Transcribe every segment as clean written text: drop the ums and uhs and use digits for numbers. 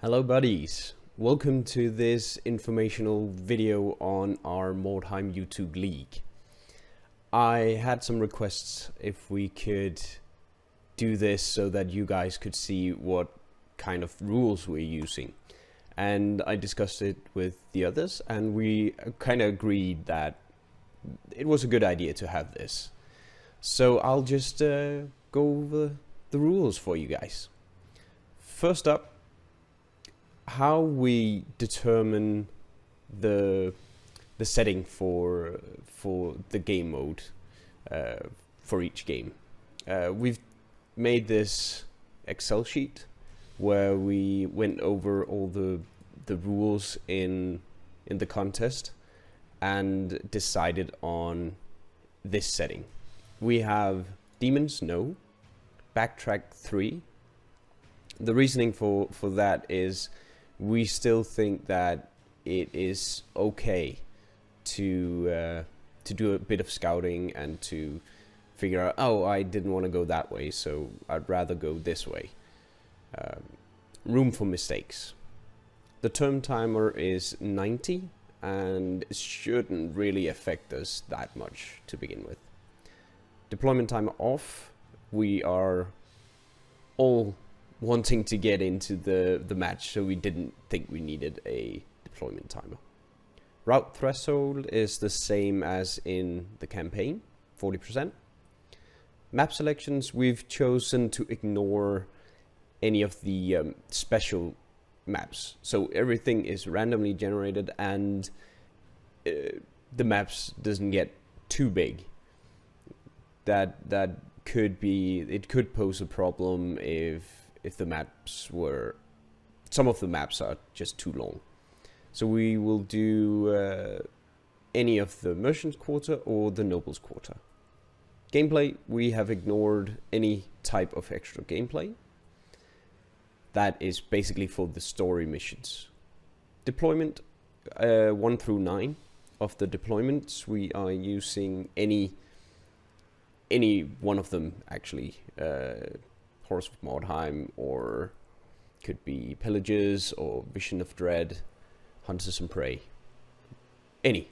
Hello buddies, welcome to this informational video on our Mordheim YouTube League. I had some requests if we could do this so that you guys could see what kind of rules we're using. And I discussed it with the others and we kind of agreed that it was a good idea to have this. So I'll just go over the rules for you guys. First up, how we determine the setting for the game mode for each game. We've made this Excel sheet where we went over all the rules in the contest and decided on this setting. We have demons, no. Backtrack 3. The reasoning for that is we still think that it is okay to do a bit of scouting and to figure out, oh, I didn't want to go that way, so I'd rather go this way. Room for mistakes. The turn timer is 90 and it shouldn't really affect us that much to begin with. Deployment timer off. We are all wanting to get into the match, so we didn't think we needed a deployment timer. Route threshold is the same as in the campaign, 40%. Map selections, we've chosen to ignore any of the special maps. So everything is randomly generated and the maps doesn't get too big. That could be, it could pose a problem if the maps were, some of the maps are just too long. So we will do any of the Merchants Quarter or the Nobles Quarter. Gameplay, we have ignored any type of extra gameplay. That is basically for the story missions. Deployment, 1 through 9 of the deployments, we are using any one of them actually. Horse of Mordheim, or could be Pillages or Vision of Dread, Hunters and Prey. Any.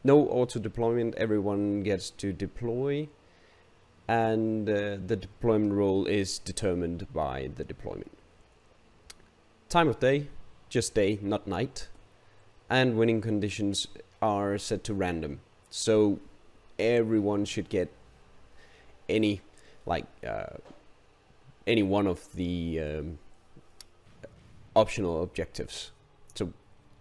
No auto deployment, everyone gets to deploy, and the deployment role is determined by the deployment. Time of day, just day, not night, and winning conditions are set to random, so everyone should get any any one of the optional objectives. So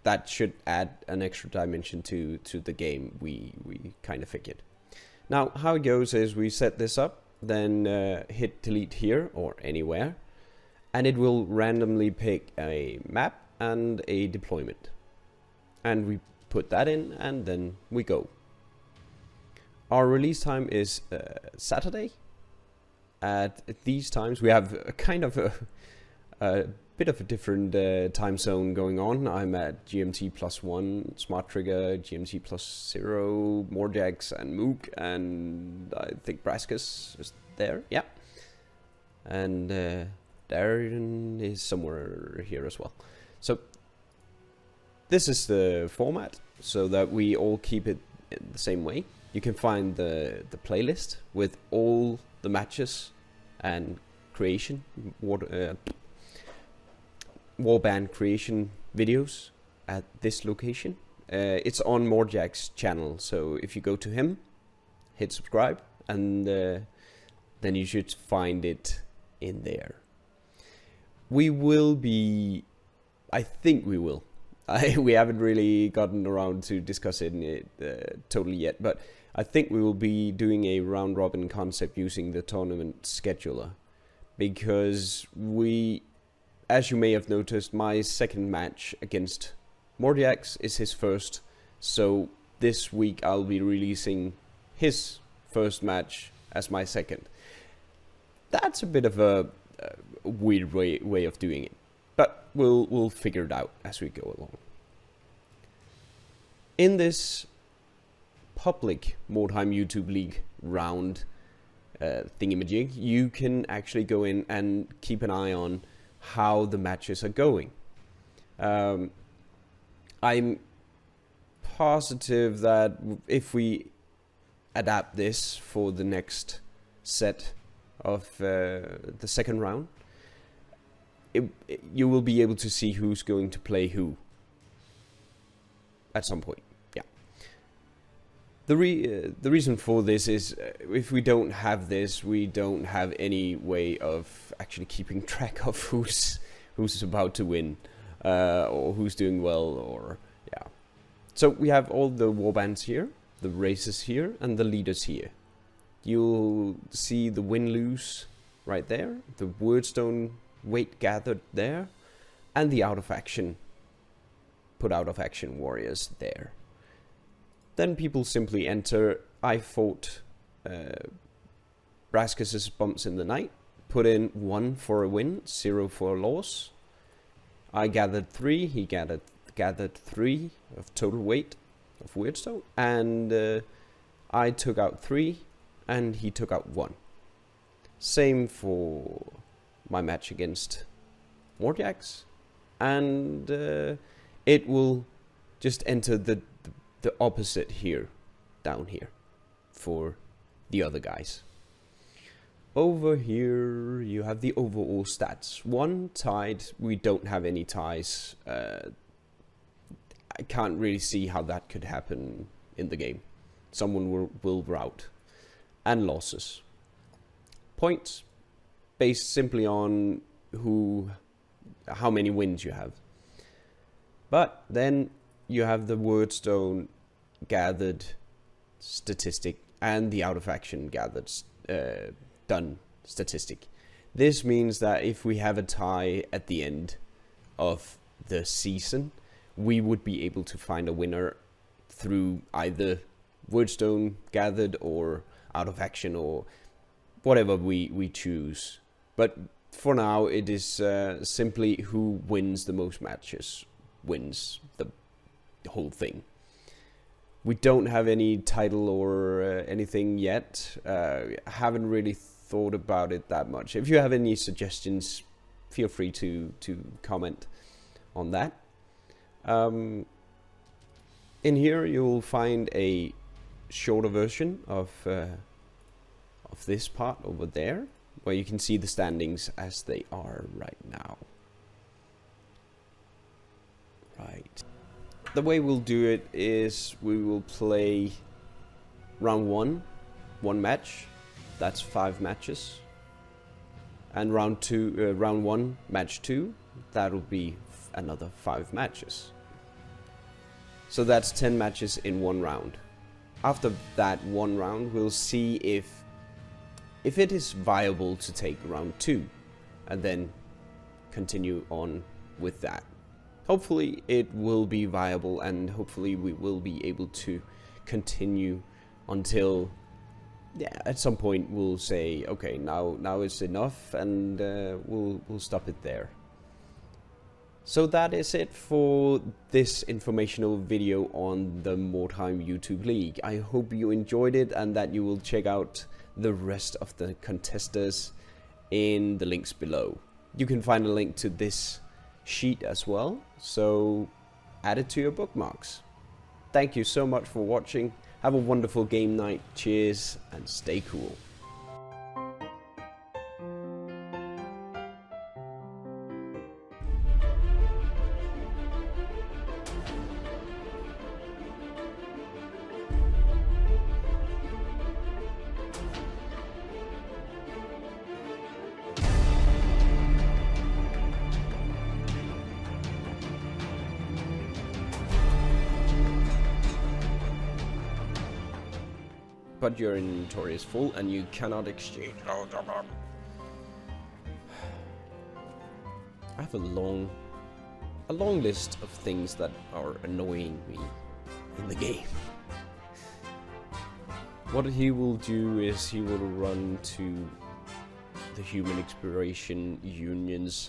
that should add an extra dimension to the game, we kind of figured. Now how it goes is we set this up, then hit delete here or anywhere, and it will randomly pick a map and a deployment. And we put that in and then we go. Our release time is Saturday. At these times, we have a kind of a bit of a different time zone going on. I'm at GMT +1, Smarttrigger, GMT +0, Morjax and Muuk, and I think Brascus is there, yeah. And Darin is somewhere here as well. So this is the format, so that we all keep it the same way. You can find the playlist with all the matches and creation, warband creation videos at this location. It's on Morjax's channel, so if you go to him, hit subscribe, and then you should find it in there. We will be, I think we will. We haven't really gotten around to discussing it totally yet, but I think we will be doing a round robin concept using the tournament scheduler, because as you may have noticed, my second match against Morjax is his first, so this week I'll be releasing his first match as my second. That's a bit of a weird way of doing it, but we'll figure it out as we go along. In this public Mordheim YouTube League round thingamajig, you can actually go in and keep an eye on how the matches are going. I'm positive that if we adapt this for the next set of the second round, you will be able to see who's going to play who at some point. Yeah. The reason for this is if we don't have this, we don't have any way of actually keeping track of who's about to win, or who's doing well, or yeah. So we have all the warbands here, the races here, and the leaders here. You'll see the win-lose right there, the wordstone weight gathered there, and the put out of action warriors there. Then people simply enter. I fought Brascus's bumps in the night, put in 1 for a win, 0 for a loss. I gathered 3, he gathered 3 of total weight of wordstone, and I took out 3 and he took out 1. Same for my match against Morjax, and it will just enter the opposite here, down here, for the other guys. Over here you have the overall stats. 1 tied, we don't have any ties. I can't really see how that could happen in the game. Someone will rout. And losses. Points based simply on how many wins you have. But then you have the wordstone gathered statistic and the out of action gathered done statistic. This means that if we have a tie at the end of the season, we would be able to find a winner through either wordstone gathered or out of action or whatever we choose. But for now it is simply who wins the most matches wins the whole thing. We don't have any title or anything yet. Haven't really thought about it that much. If you have any suggestions, feel free to comment on that. In here you'll find a shorter version of this part over there, where you can see the standings as they are right now. Right. The way we'll do it is we will play round 1 match. That's 5 matches. And round 1 match 2. That'll be another 5 matches. So that's 10 matches in 1 round. After that 1 round, we'll see if it is viable to take round 2 and then continue on with that. Hopefully it will be viable, and hopefully we will be able to continue until, yeah, at some point we'll say, okay, now it's enough, and we'll stop it there. So that is it for this informational video on the Mordheim YouTube League. I hope you enjoyed it and that you will check out the rest of the contesters in the links below. You can find a link to this sheet as well, so add it to your bookmarks. Thank you so much for watching. Have a wonderful game night. Cheers and stay cool. But your inventory is full and you cannot exchange. I have a long list of things that are annoying me in the game. What he will do is he will run to the Human Exploration Union's